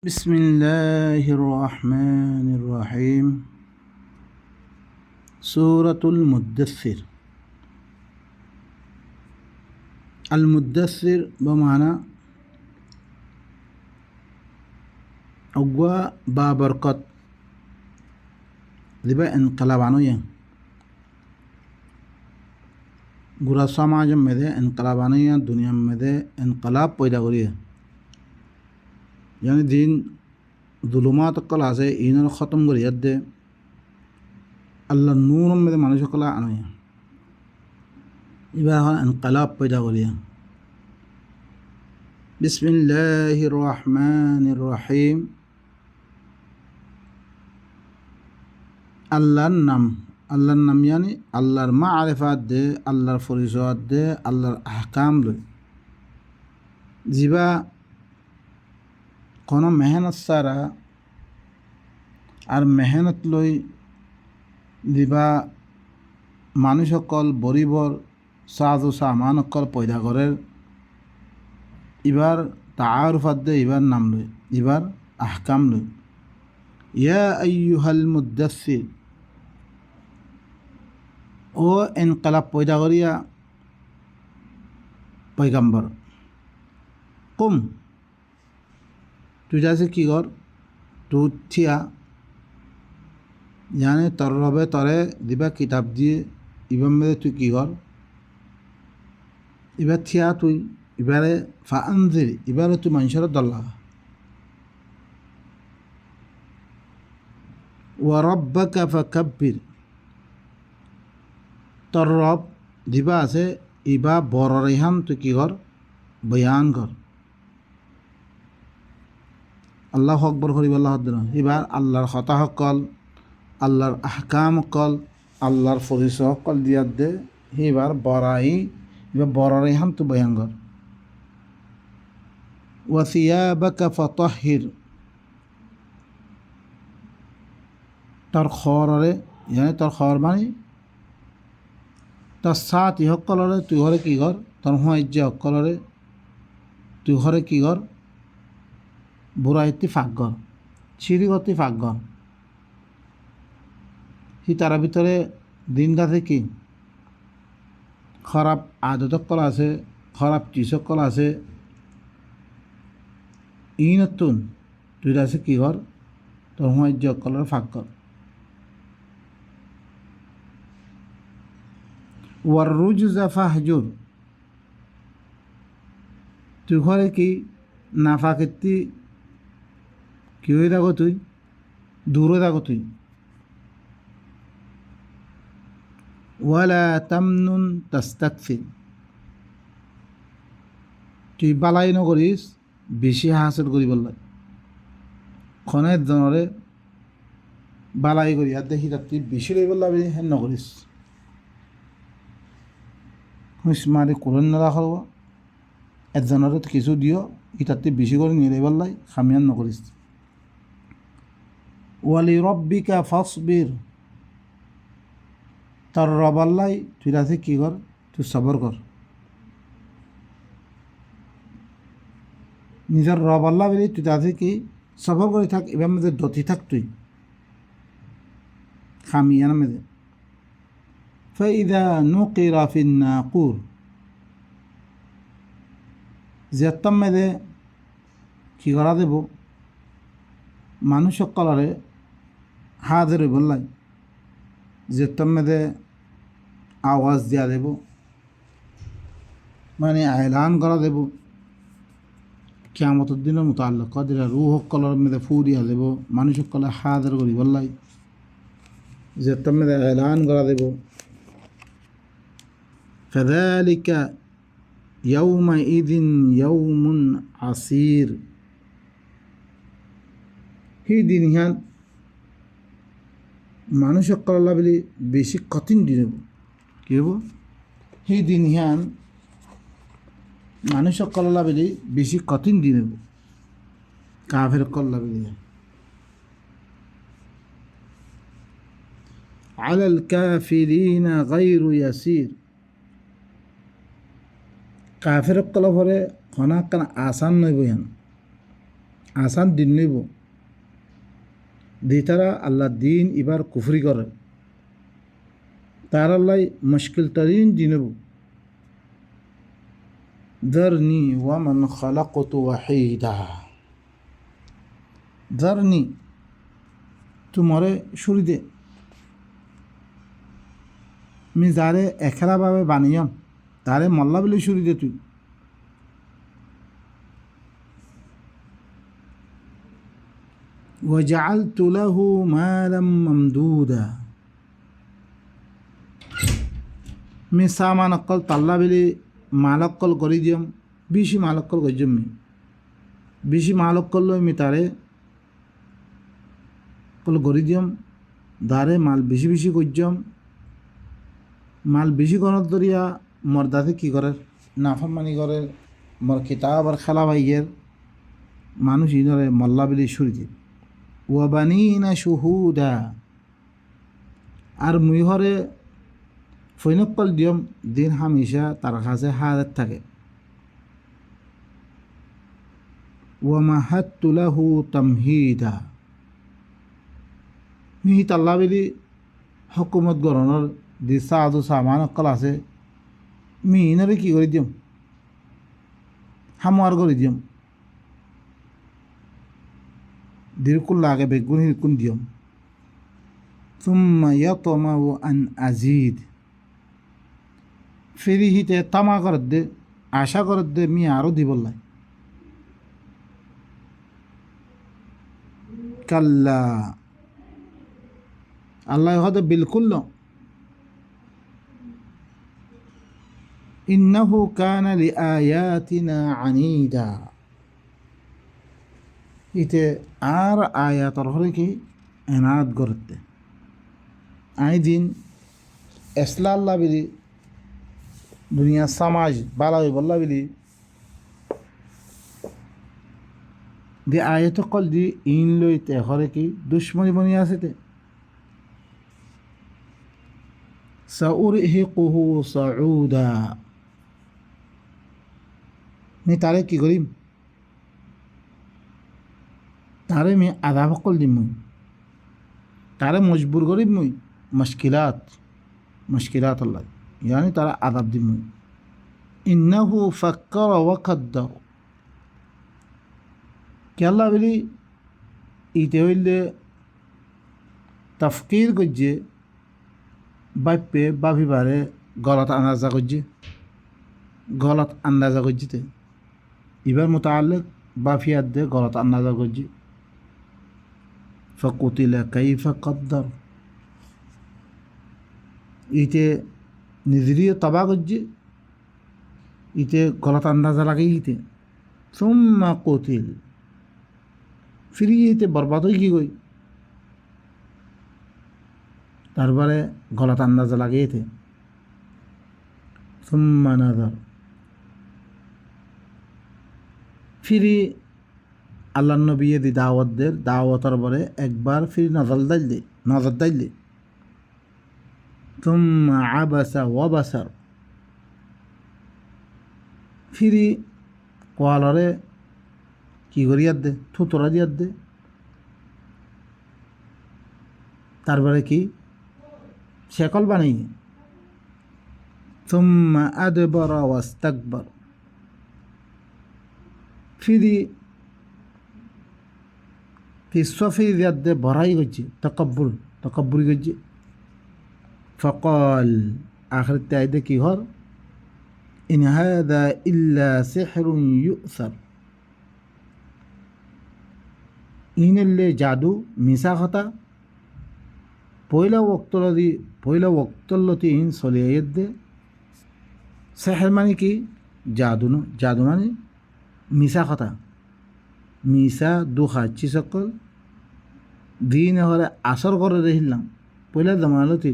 بسم الله الرحمن الرحيم سورة المدثر المدثر بمعنى أقوى بابركت ذبا انقلاب عنويا গুড়া সমাজের মধ্যে ইনকলাব আনিয়া দুনিয়ার মধ্যে ইনকলাব পয়দা করিয়া यानी दिन जुलुमात कल आसे इन ख़त्म करिया दे अल्लाह नूर में मानुष कला आनिया इबार इनकलाब पैदा करिया बिस्मिल्लाहिर रहमानिर रहीम अल्लाहर नाम यानी अल्लाहर मारिफत दे अल्लाहर फरिज़त दे अल्लाहर अहकाम दे जिबा কোনো মেহনত ছাড়া আর মেহনত লৈ দিবা মানুষসকল বৰিবৰ সাজ ও সামান অকল পয়দা কৰে ইবাৰ তাআরুফত দে ইবাৰ নাম লৈ ইবাৰ আহকাম লৈ ইয়া আইয়ুহাল মুদ্দাসসির ও ইনকলাব পয়দা করিয়া পয়গম্বর কুম তুই যাচ্ছে কী কর তুই থিয়া জানে তোর রবে তরে দিবা কিতাব দিয়ে ইবার মেরে তুই কী কর এবার থিয়া তুই এবারে ফাআনজির এবারে তুই মানুষের দল লাগা ওয়া রব্বাকা ফাকাব্বির তোর রব দিবা আছে ইবা বড় রেহান তুই কী কর বয়ান কর আল্লাহ আকবর করিব আল্লাহ এবার আল্লাহর কথা সকল আল্লাহর আহকাম সকল আল্লাহর ফরিস সকল দিয়া দে এবার বড়াই এবার বড়াই হাম তো ভয়ঙ্কর ওয়াসিয়াবাকা ফাতাহির তার খরে ইয়ানি তার খর মানে তার সাথী সকলরে তুই ঘরে কি কর তার হুঁয়াজ্জা সকলরে তুই ঘরে কি কর বুড়াইতি ফাঁকঘর চিরিগতি ফাঁকঘর সি তার ভিতরে দিন গাছে কি খারাপ আদতকল আছে খারাপ চিসকল আছে ই নতুন তুই আছে কি ঘর তোর হুঁয়াজ্জকলের ফাঁকঘর ওয়ার রুজা ফাহজুর তুই ঘরে কি নাফাকেতি কি হয়ে থাকো তুই দূরে থাকো তুই ওয়ালা তামনুন তাস্তাকফির তুই বালাই নকরিস বেশি হাসিল করি বললাই খনের জনরে বালাই করি আর দেখি তার তুই বেশি লই বললা হেন নকরিস হুঁস মারি কোরআন না রাখব একজনের কিছু দিও ইটার তুই বেশি করে নিয়ে বললাই খামিয়ান নকরিস ওয়ালি রব্বিকা ফাসবির তার রব আল্লাহ তুই রাতে কী কর তুই সবর কর নিজের রব আল্লাহ বলি তুই তাতে কি সবর করে থাক এবার মধ্যে দতি থাক তুই খামিয়ান মেদে ফাইদা নুকিরা ফিন নাকুর জেত্তম মেদে কী করা দেব মানুষ সকলরে হাজির বললাই যে মেদে আওয়াজ দিয়া দেব মানে এলান করা দেব কিয়ামতের দিনের মুতাল্লিক দিলে রূহ সকলের মেদে ফুরিয়া দেব মানুষ সকলে হাজির করি বললাই যে মেদে এলান করা দেব ফাযালিকা ইয়াউমাইযিন ইয়াউমুন আসির সেই দিন ইহান মানুষ সকল্লা বলি বেশি কঠিন দিন হব কি হব সেই দিন ইহান মানুষ সকল্লা বলি বেশি কঠিন দিন হব কাফের কল্লা বলি আলাল কাফিরিনা গায়রু ইয়াসির কাফের কল্লা ভরে খনা কানা আসান নইব ইহান আসান দিন নিব দি তারা আল্লাহ দিন এবার কুফরি করে তার আল্লাহ মুশকিল তরিন দিনব ذرني ومن خلقت وحيدا ذرني তোমারে সুরি দে আমি যারে একলাভাবে বানিয়ম তারে মল্লা বলে সুরি দে তুই وجعلت له مالا ممدودا আমি সামান অকল তাল্লা বলে মালক্কল করে দিয়ম বেশি মালক্কল করছম আমি বেশি মালক্কল লই আমি তারে কল করে দিয়ম দারে মাল বেশি বেশি করছম মাল বেশি করার দরিয়া মর্দাতে কী করে নাফরমানি করে মর কিতাব আর খেলা ভাইয়ের মানুষ ইনরে মল্লা বলে সুরি দিয়ে ওয়াবানিনা শুহুদা আর মুই হরে ফৈনকল দিয়ম দিন হামেশা তার কাছে হাজার থাকে ওয়ামাহাত্তু লাহু তামহিদা মিহি তাল্লা বেলি হকুমত গরণর দি সাজু সামান অকল আছে মিহিনরে কি করে দিয়ম হামোয়ার করে দিয়ম দিরকুল লাগে বেগুন হিরকুন দিয়ম সুম্মা ইয়াতমাউ আন আজিদ ফেরি হিতে তামা করে দে আশা করে দে মি আরও দিবল্লাই কাল্লা আল্লাহ হদে বিলকুল ন ইন্নাহু কানা লিআয়াতিনা আনিদা ইতে আর আয়াতর হরে কি এনাদ করতে আই দিন এসলা আল্লাহ বিলি দুনিয়া সমাজ বালা বল্লা বিলি দি আয়ত কল দি ইন লইতে হরে কি দুশ্মনী বনি আছে তে সাউরহিকুহু সাউদা নি তারে কি করিম তারে আমি আদাব কল দিম মুই তারে মজবুর করিম মুই মুশকিলাত আল্লাহ ইয়ানি তারা আদাব দিম মুই ইন্নাহু ফাক্কার ওয়া কাদ্দার কে আল্লাহ বলি ইতে হইলে তাফকির করছে বাপ্যে বাভিবারে গলত আন্দাজা করছে গলত আন্দাজা করছে এবার মোতালেক বাফিয়াত দে গলত আন্দাজা করছে ফকুতিলা কাইফা কদ্দার ইতে নিজেরিয়ে তবা করছে ইতে গলত আন্দাজা লাগে ইতে সুম্মা কুতিল ফিরি ইতে বরবাদ হয়ে কি গই তারপরে গলত আন্দাজা লাগে ইতে সুম্মা নাজার ফিরি আল্লাহ নবী দি দাওয়াতদের দাওয়াতের পরে একবার ফিরি নজর দাইলে তুম্মা আবাসা ওয়াবাসার ফিরি কোয়ালরে কি করিয়ার দে থুতরা দিয়ার দে তারপরে কি শেকল বানাই তুম্মা আদবরা ওয়াস্তাকবার ফিরি ফিরি দিয়ার দে ভরাই করছে তকব্বুরি করছে ফকল আখরিতে আইদে কি হর ইন হাদা ইল্লা সিহরুন ইউসার ইনলে জাদু মিশা কথা পয়লা ওক্তলতি ইন চলিয়ে দে সেহের মানে কি জাদু মানে মিশা কথা মিশা দুখাচ্ছি সকল দিন হলে আসর করে রেহিলাম পয়লা জমালতি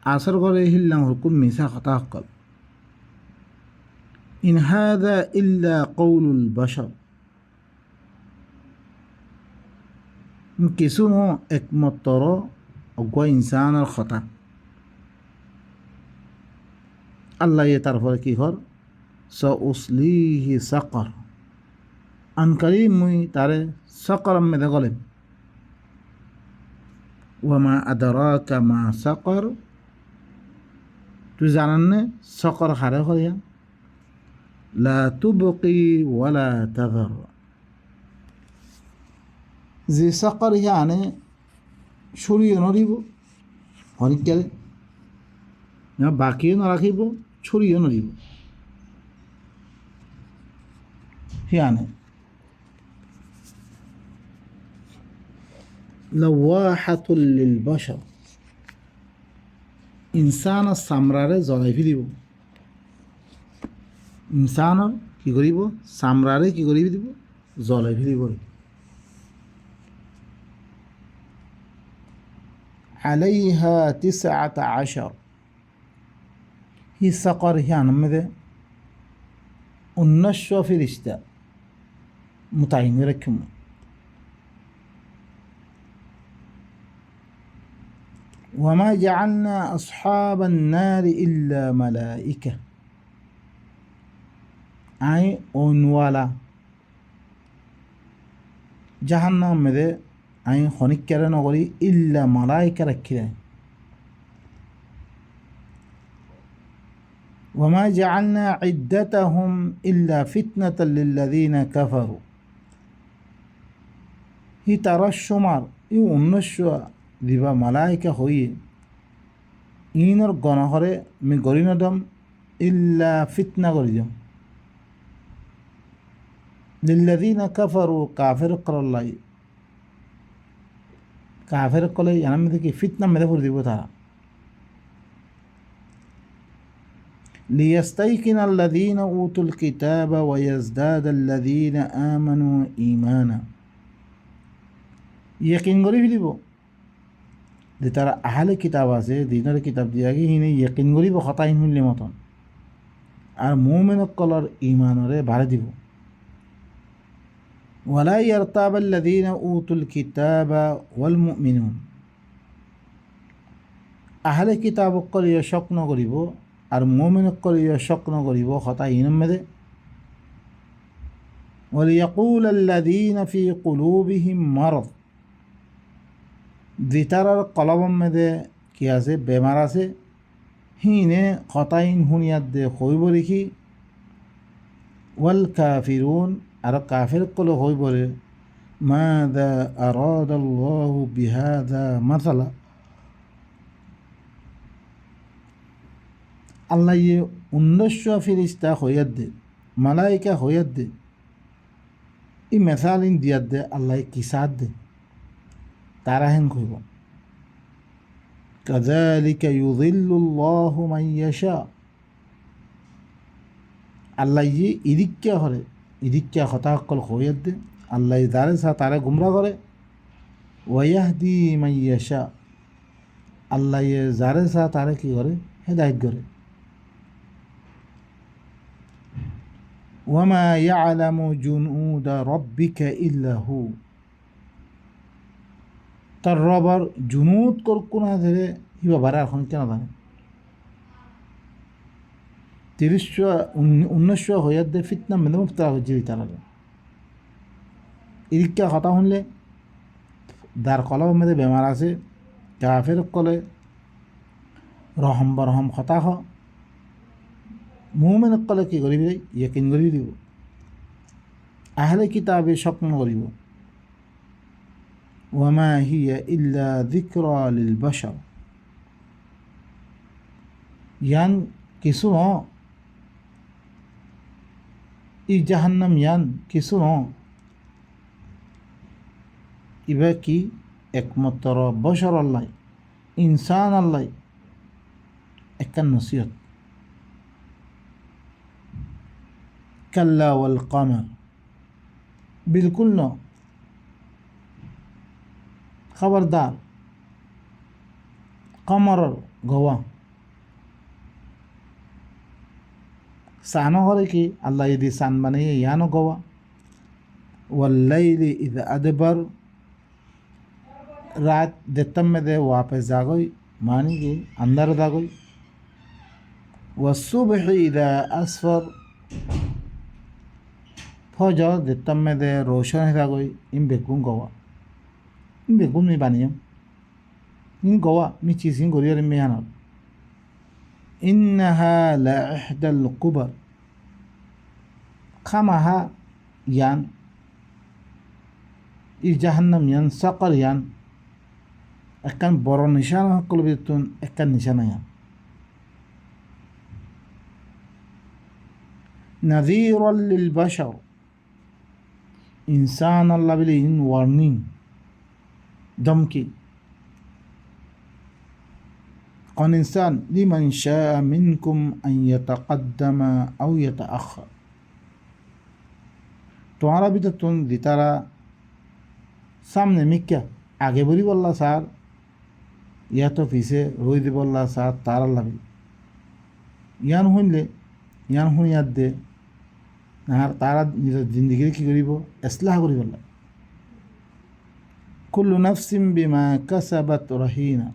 আসর করে হিল্লাম হুকুম মিশা কথা সকল ইন হাদা ইল্লা কৌলুল বশর কিছু নো একমাত্র অজ্ঞ ইনসানের কথা আল্লাহ তারপরে কি হর সউসলিহি সাকর আনকারি মুই তারে সকরম মেদে গলেম ওয়ামা আদরাকা মা সকর তুই জানান নে সকর হারে হইয়া লা তুবকি ওয়ালা তাযার যে সকর ইহা আনে সরিয়ে নরিব হরিকালে বাকিও নারাখিব ছড়িয়ে নরিব হিয়ানে লওয়াহাতুল লিল বাশার ইনসানৰ চামৰাৰে জ্বলাই ফেলিব ইনসানৰ কি কৰিব চামৰাৰে কি কৰি দিব জ্বলাই ফেলিব আলাইহা 19 হি সাকর হিয়ানের মধ্যে 19 ফেরেশতা মুতায়িন রাখুম وما جعلنا أصحاب النار إلا ملائكة أي أنوالا جهنم مده أي خنك كرنا نقولي إلا ملائكة ركّده وما جعلنا عدتهم إلا فتنة للذين كفروا هي ترى الشمار يونشوا দিবা মালাইকা হইয়ে ইনর গণহরে মি গরিনদম ইল্লা ফিতনা করি যাম লিল্লাযীনা কাফারু কাফির করল্লাই কাফির কলে জানাম কি ফিতনা মেদে করে দিব তারা লিয়াস্তাইকিনা আল্লাযীনা উতুল কিতাবা ওয়া ইয়াজদাদা আল্লাযীনা আমানু ঈমানা ইয়াকিন করি ফেলিব যে তারা আহলে কিতাব আছে দিনের কিতাব দিয়া কি হিনে ইয়াকিন করিব খতাইন হইলে মতন আর মুমিনক কলর ঈমানরে বাড়ে দিব ওয়ালা ইয়ারতাবাল্লাযীনা উতুল কিতাবা ওয়াল মুমিনুন আহলে কিতাব কলিয়া শক নকরিব আর মুমিনক কলিয়া শক নকরিব খতাইন মেদে ওয়ালিয়াকুলাল্লাযীনা ফি কুলুবিহিম মারাদ জিতারার কলবম মেদে কি আছে বেমার আছে হিনে খতাইন হুনিয়াত দে হইব লিখি ওয়াল কাফিরুন আর কাফির কল হইব রে মাযা আরাদাল্লাহু বিহাযা মাসালা আল্লাহ ইয়ে 19 ফেরেশতা হইয়াত দে মালাইকা হইয়াত দে ই মেসালিন দিয়াত দে আল্লাহ কিসাত দে তারা হেন কইব কাযালিকা ইউযিল্লুল্লাহু মান ইয়াশা আল্লাহ ইদিক্কা হরে ইদিক্কা হতা কল হইয়াত দে আল্লাহ যারে সা তারে গুমরা করে ওয়াহদি মান ইয়াশা আল্লাহ যারে সা তারে কি করে হেদায়েত করে ওয়ামা ইয়ালামু জুনুদা রাব্বিকা ইল্লা হু তার রবার জুনুদ করকুনা ধরে হিবা বারে এখন কেন জানে 19 হইয়াত দে ফিতনা মেদে মুফতা হচ্ছে তারা এদিকটা কথা শুনলে দার কলব মেদে বেমার আছে কাফের কলে রহম বরহম কথা হ মুমিন কলে কি করিবি ইয়াকিন করিবি দিব আহলে কিতাবে স্বপ্ন করিব وما هي إلا ذكرى للبشر ইয়ান কিছু ন ই জাহান্নাম ইয়ান কিছু ন ইবা কি একমাত্র বশর আল্লাহ ইনসান আল্লাহ একটা নসিহত কাল্লা ওয়াল কামার বিলকুল ন খবরদার কমর গওয়া সানো হরে কি আল্লাহ যদি সান বানিয়ে ইয়ানো গওয়া ওয়াল্লাইলি ইযা আদবার রাত দেতম में दे वापस जागोई मानी कि अंदर जागोई वसुबह इदा असफर ফজর দেখতাম মেদে রোশন হেরা গই ইম বেগুন গোয়া ইম বেগুন মি বানিয়াম ইন গোয়া মি চিসিং গরিয়ার মেহানত ইন্নাহা লা ইহদাল কুবার খামাহা ইয়ান ই জাহান্নাম ইয়ান সাকার ইয়ান একখান বড় নিশানা সকল বিতুন একখান নিশানা ইয়ান نذيرا للبشر إنسان الله بلين warning دمكي قال إنسان لمن شاء منكم أن يتقدم أو يتأخر तुम्हारा भी तो तुम दितारा सामने मिक्या आगे बोली बोल्ला सार या तो पीछे रोई दे बोल्ला सार तारा लगी यान हुनले यान हुन याद दे আর তারা নিজের জিন্দগির কী করিব ইসলাহ করিব না কুল্লু নাফসিম বিমা কাসাবাত রহিনা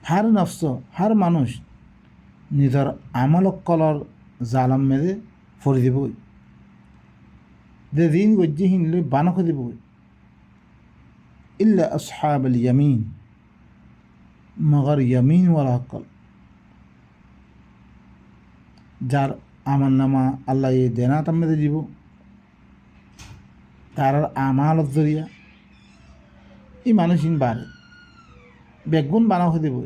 হার নফস হার মানুষ নিজের আমলক কলর জালাম মেরে ফরি দিবই দে দিন গজ্জিহীন লৈ বানক দিবই ইল্লা আসহাব আল ইয়ামিন মগর ইয়ামিন ওয়ালা হকল যার আমার নামা আল্লাহ এই দেনা তাম্মেদে যাব তার আমালত জরিয়া এই মানুষিন বাড়ে বেগুন বানাও হয়ে দেব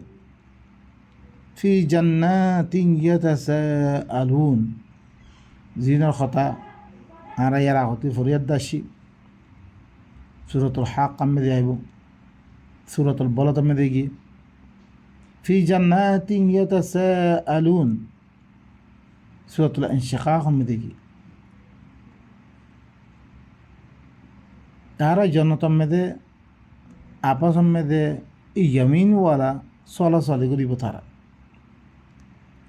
ফি জান্নাতিন ইয়াতাসাআলুন জিনার কথা আর ইয়ার আগতে ফরিয়াদ দাসী সূরাতুল হাক্কাম মে যাইব সূরাতুল বলদ মে দেখি ফি জান্নাতিন ইয়াতাসাআলুন সূরাতুল ইনশিকাক में देखिए तारा जन्नतम में दे आपस में दे यमीन वाला सोलह सोलह गरीब तारा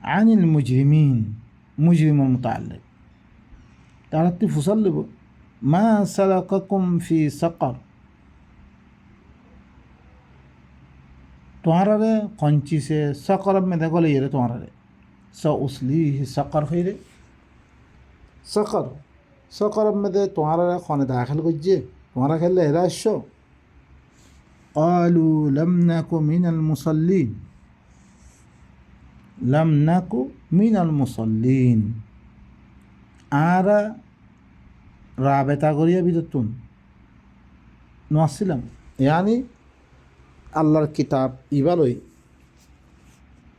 आनिल मुजरिमीन मुजरिम मुताल्लिक तारा तिफुसल लो मा सलककुम फी सक़र तुम्हारा रे कौनची से सक़र में देखो ले ये तुम्हारा रे سأصليه سقر خيره سقر سقر مده तुम्हारा खाने दाखिल कुछ तुम्हारा खेल रहा शो قالوا لم نكن من المصلين لم نكن من المصلين आरा রাবেতা করিয়া বিদতুন নসিলাম यानी আল্লাহর কিতাব ইবালই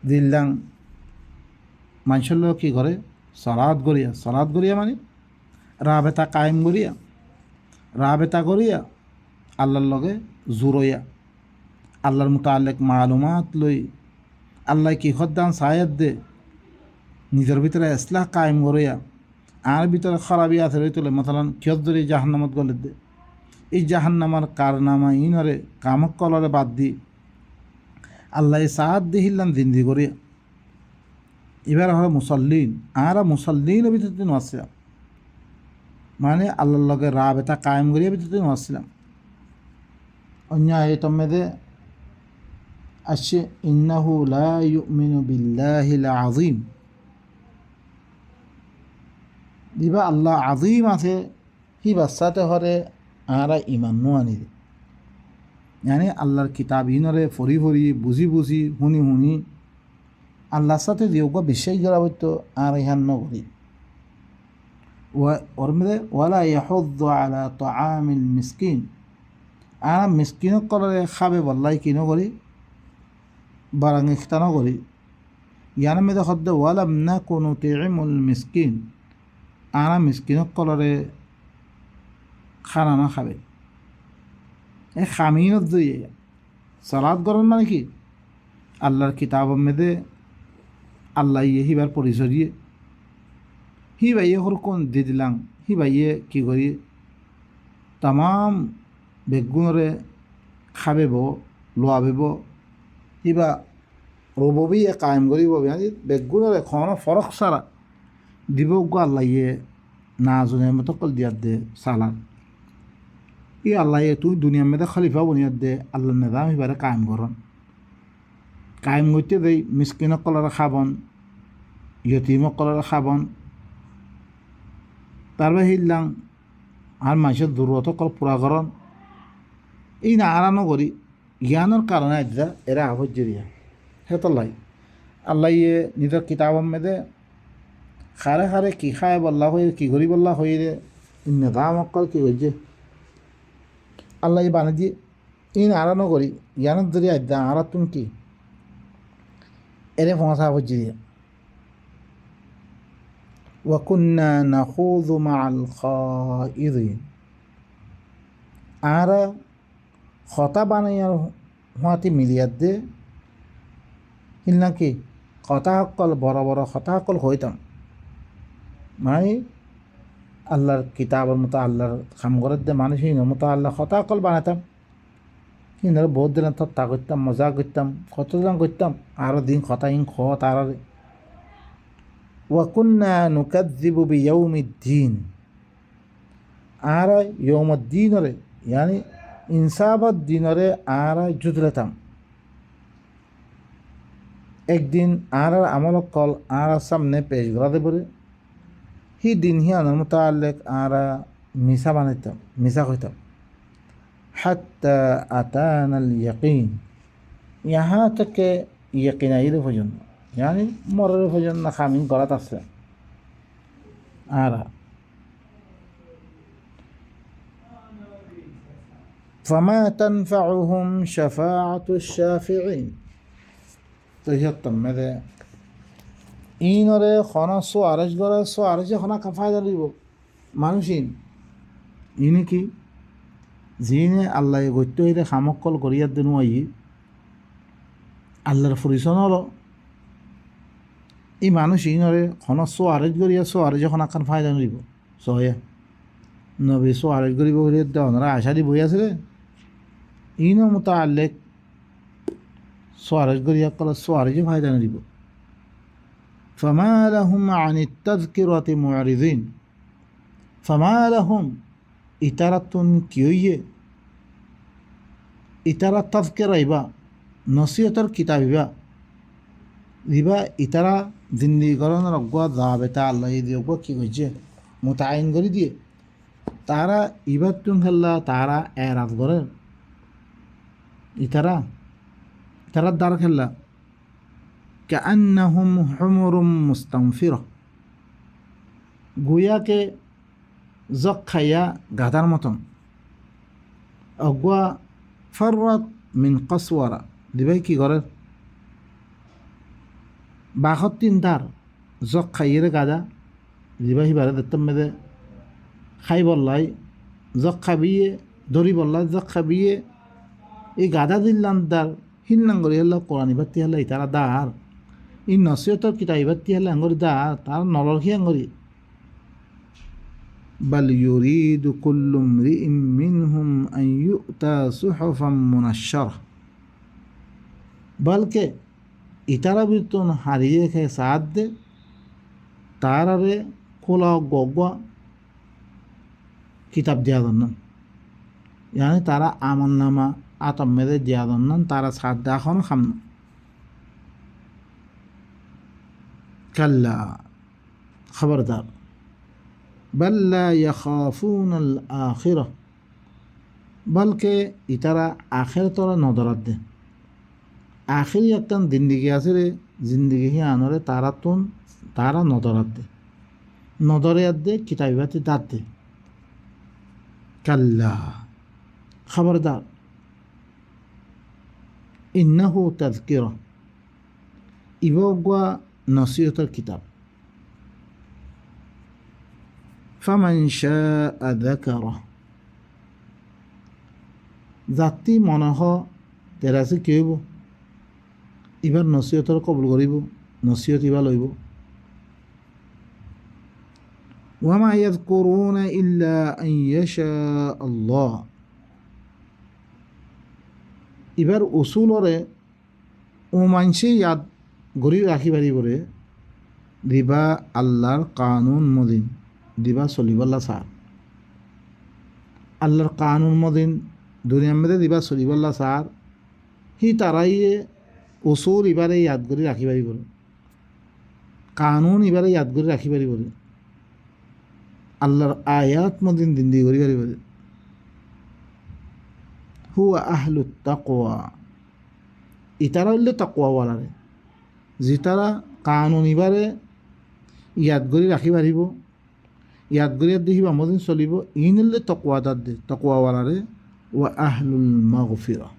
দিল্লাং মানুষের লোক কী করে সালাদ করিয়া মানে রাবেতা কায়েম করিয়া আল্লাহর লগে জুরইয়া আল্লাহর মুতাল্লিক মালুমাত লই আল্লাহ কি খদ্দান সায়াদ দে নিজের ভিতরে ইসলাহ কায়েম করিয়া আর ভিতরে খারাপি আছে রই তোলে মতলান কিয়ত ধরে জাহান্নামত গলে দে এই জাহান্নামার কারনামা ইনরে কামক কলরে বাদ দি আল্লাহ সাহাদ দিহিল্লাম জিন্দি করিয়া এবার হলো মুসল্লিন আরা মুসল্লিন ভিতরে আসছিলাম মানে আল্লাহর লগে রাবেতা কায়েম করিয়া ভিতরে আসছিলাম অন্য আয়াতের মধ্যে আসছে ইন্নাহু লা ইউমিনু বিল্লাহিল আযীম দিবা আল্লাহ আযীম আছে হি বাসাতে হরে আরা ইমান নো আনি মানে আল্লাহর কিতাব ইনরে ফরি বুঝি হুনি আল্লাহর সাথে যোগ্য বিশ্বাস করা হইতো আর ইহান নগরী ওর মধ্যে ওয়ালা ইয়াহুদ্দু আলা তাআমিল মিসকিন আর মিসকিন করে খাবে বললাই কিনো করি বারাং ইখতানো করি ইয়ার মধ্যে হদ্দ ওয়ালাম না কোনো তিমুল মিসকিন আর মিসকিন করে খানা না খাবে এ খামিনত দিয়ে সালাদ করেন মানে কি আল্লাহর কিতাবের মধ্যে আল্লাহ ইয়ে হিবার পরিচয় দিয়ে হি বাইয়ে হরকন দিয়ে দিলাম হি বাইয়ে কী করি তাম বেগুনরে খাবেব লোয়াবেব হিবা রববি কায়েম করিব বেগুনরে কোনো ফরক সারা দিব আল্লাহ ইয়ে না জনের মতো কল দিয়ার দে সালান ই আল্লাহ তুই দুনিয়ার মধ্যে খলিফা বনিয়ার দে আল্লাহ নেদাম হিবারে কায়েম করন কায়েম করতে দেই মিসকিন কলরে খাবন ইয়তিম কলরে খাবন তারপরে হিললাম আর মানুষের দূরত কল পুরাকরণ এই না আরানো করি জ্ঞানের কারণে আজ্জা এরা আবজ্জরিয়া হেতলাই আল্লাহ ইয়ে নিজের কিতাব মেদে খারে খারে কি খায় বল্লা হয়ে কি করি বল্লা হয়ে রে নিজাম অকল কি হয়েছে আল্লাহ বানে দিয়ে ইন আরানো করি জ্ঞানের জরিয়া আজ্জা আরা তুমি কি এরে ফসা আবজ্জরিয়া وكنا نخوض مع الخائضين আর খতা বানাইয়ার হুঁয়াতি মিলিয়ার দে নাকি কথা সকল বড় বড় কথা সকল হইতাম মানে আল্লাহর কিতাবের মতো আল্লাহর কাম করার দে মানুষ মতো আল্লাহ কথা সকল বানাতাম কিন্তু বহুত দিন তা করতাম মজা করতাম কতজন করতাম আরও দিন কথা খ তার وكنا نكذب بيوم الدين আর يوم الدين রে يعني ইনসাফত দিনরে আর জুতলেতাম একদিন আর আমল কল আর সামনে পেশ করা দেবরে হি দিন হি আনার মোতালেক আর মিশা বানাইতাম মিশা হইতাম হাত্তা আতানাল ইয়াকিন यहाँ तक के यकीन आई পর্যন্ত يعني মরার পর্যন্ত খামিন করাত আছে আর فما تنفعهم شفاعة الشافعين تهيطم ماذا ইনরে খনা সো আরজ গড়ে সো আরজে খনা কাফায়দা দিব মানুষিন ইনি কি যিনি আল্লাহ গত্য হইতে খামকল করিয়ার দিন আই আল্লাহর পরিচয় হলো এই মানুষ ইনরে খনা সো আরজ করিয়া সো আরজে খনা কান ফায়দা নিব সহে নবী সো আরজ করিব হইলে ওনারা আশা দি বই আছে রে ইনো মোতালেক সো আরজ করিয়া কল সো আরজে ফায়দা নিব فما لهم عن التذكرة معرضين فما لهم إتارة كيوية إتارة تذكرة إبا نصيحة الكتاب إبا إبا إتارة زندگی کرن رگوا ضابطة الله يدي رگوا كي وجه متعين করি দিয়ে তারা ইবাদ তুন খেলা তারা এরাত করে ইতারা তারা দ্বার খেলা كأنهم حمر مستنفرة গোয়া কে জক খাইয়া গাধার মতন অগুয়া ফররাত মিন কসওয়ারা দিবাই কি করে বাঘত তিন তার জক খাইয়ে গাধা দিবাই বারে দেখতাম মেদে খাই বললাই জক খাবিয়ে দড়ি বললাই জক খাবিয়ে এই গাধা দিল্লাম দার হিন্নাঙ্গরি হল কোরআন ইবাতি হল ইতারা দার ই নসিহতর কিতাব ইবাতি হলে আঙ্গরি দা তার নলরখি আঙ্গরি বাল ইউরিদু কুল্লু মরিইম মিনহুম আন ইউতা সুহুফাম মুনাশশারা বলকে ইতারা বিতন হারিয়ে খেয়ে সাথ দে তারারে খোলা গগা কিতাব দিয়া দন্নান ইয়ানি তারা আমল নামা আতম মেদে দিয়া দন্নান তারা সাথ দা এখনো খাম না كلا خبردار بل لا يخافون الآخرة بلکہ اترا آخر طور نظرت دے آخر یکن زندگی آسرے زندگی ہی آنورے تاراتون تارا نظرت دے نظریت دے کتابیت داد دے کلا خبردار إنه تذکرہ ইবগা নসিহতের কিতাব ফামান শাআ যাকারা জাতি মনহ তেরাসি কি হইব এবার নসিহতের কবুল করিব নসিহত ইবা লইব ওয়ামা ইয়াযকুরুনা ইল্লা আন ইয়াশা আল্লাহ এবার উসুলরে ও মানসি ইয়াদ গরি রাখি পারিবরে দিবা আল্লাহর কানুন মদিন দিবা চলিবাল্লা সার আল্লাহর কানুন মদিন দুনিয়ার মধ্যে দিবা চলিবাল্লা সার হি তারাই ওসুর এবারে ইয়াদ করে রাখি পারিবরে কানুন এবারে ইয়াদ করে রাখি পারিবরে আল্লাহর আয়াত মদিন দিন্দি করি পারিব হুয়া আহলুত তাকওয়া ইতারা হইলে তাকওয়াওয়ালারে যিতারা কানুন ইবারে ইয়াদ করি রাখি পারিব ইয়াদ করি দেখি আমদিন চলিব ইন হইলে তাকওয়াদার দে তাকওয়াওয়ালারে ওয়া আহলুল মাগফিরা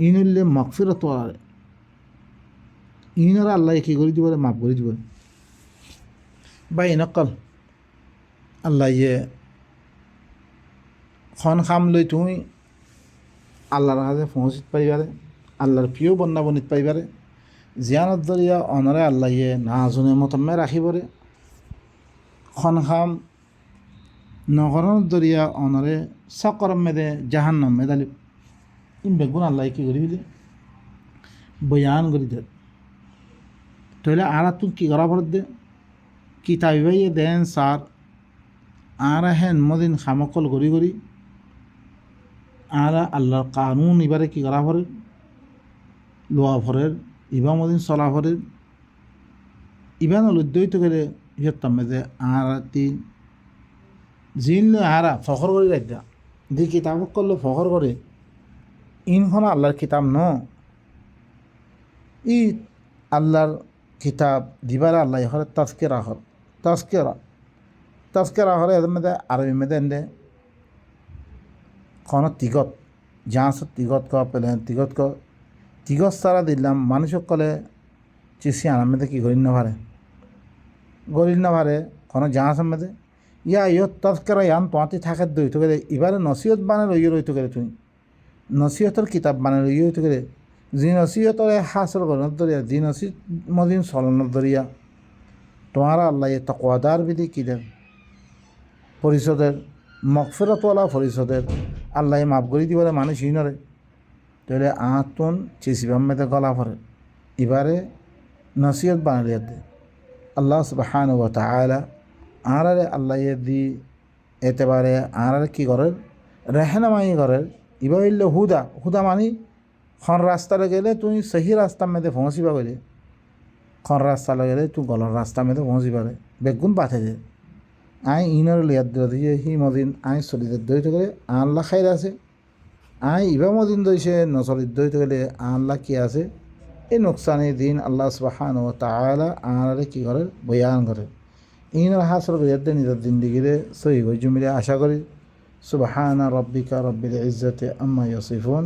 ইন হইলে মাগফিরাত ওয়ালারে ইনারা আল্লাহ কি করে দিব মাফ করে দিব বা ইনকাল আল্লাহ ইয়ে খন খাম লই তুমি আল্লাহর কাছে পৌঁছিত পারিবারে আল্লাহর প্রিয় বন্যা বনিত পাইবারে জিয়ানত দরিয়া অনরে আল্লাহ ইয়ে না জনে মতমে রাখিবরে খন খাম নগরণ দরিয়া অনরে সকরম মেদে জাহান্নম মেদালি ইন বেগুন আল্লাহ কি করি বলি বয়ান করি দে তাহলে আর তুই কি করা পড়ে দে কিতাবিবাইয়ে দেন সার আর হেন মদিন খামকল করি করি আর আল্লাহর কানুন এবারে কি করা পড়ে লোয়া ভরের ইবা মদিন চলা ভরের ইবান লুদ্দইত করে ইহতাম যে আর তিন জিন আরা ফখর করে রাখা যে কিতাব করলে ফখর করে ইনখন আল্লাহর কিতাব ন ই আল্লাহর কিতাব দিবার আল্লাহ হরে তাস্কেরা হর তাস্কেরা হরে এদের মধ্যে আরবি মেদে এনে কোনো তিগত জাহাজ তিগত ক পেলে তিগত সারা দিলাম মানুষ কলে চিসি আনার মেদে কি গরিল না ভারে কোনো জাহাজ মেদে ইয়া ইয়ত তাস্কেরা ইয়ান তোমাতে থাকে দইতে গেলে এবারে নসিহত বানে রইয়ে রইতে গেলে তুমি নসিহতর কিতাব বানে রইয়ে রইতে গেলে যি নসিহতর হাসর গণত দরিয়া যি নসিহত মদিন চলনত দরিয়া তোমার আল্লাহ তকওয়াদার বিধি কী দেন পরিষদের মগফিরাতওয়ালা পরিষদের আল্লাহ মাফ করে দিবারে মানুষ ইনরে তাহলে আতুন চিসিবাম মেতে গলা ভরে এবারে নসিহত বানালিয়া দে আল্লাহ সুবহানাহু ওয়া তাআলা আরারে আল্লাহ দি এতেবারে আরারে কি করে রেহনামাই করে ইবা হইলে হুদা মানি খন রাস্তায় গেলে তুমি সহি রাস্তা মেদে পৌঁছিবা গেলে খন রাস্তা গেলে তুই গলর রাস্তা মেদে পৌঁছিবারে বেগুন পাঠে যে আই ইনর লিয়াদ দিয়ে হি মদিন আই চলিতে দইতে গেলে আল্লাহ খাইর আছে আই ইবা মদিন দইছে নচলিত দইতে গেলে আল্লাহ কি আছে এই নোকসানি দিন আল্লাহ সুবহানাহু ওয়া তাআলা আনারে কি করে বয়ান করে ইনর হাসর লিয়াদ নিজের জিন্দিগিরে সহি হয়ে জমিলে আশা করি সুবহানা রাব্বিকা রাব্বিল ইজ্জাতি আম্মা ইয়াসিফুন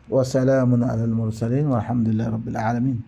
ওয়া সালামুন আলাল মুরসালিন ওয়া আলহামদুলিল্লাহি রাব্বিল আলামিন।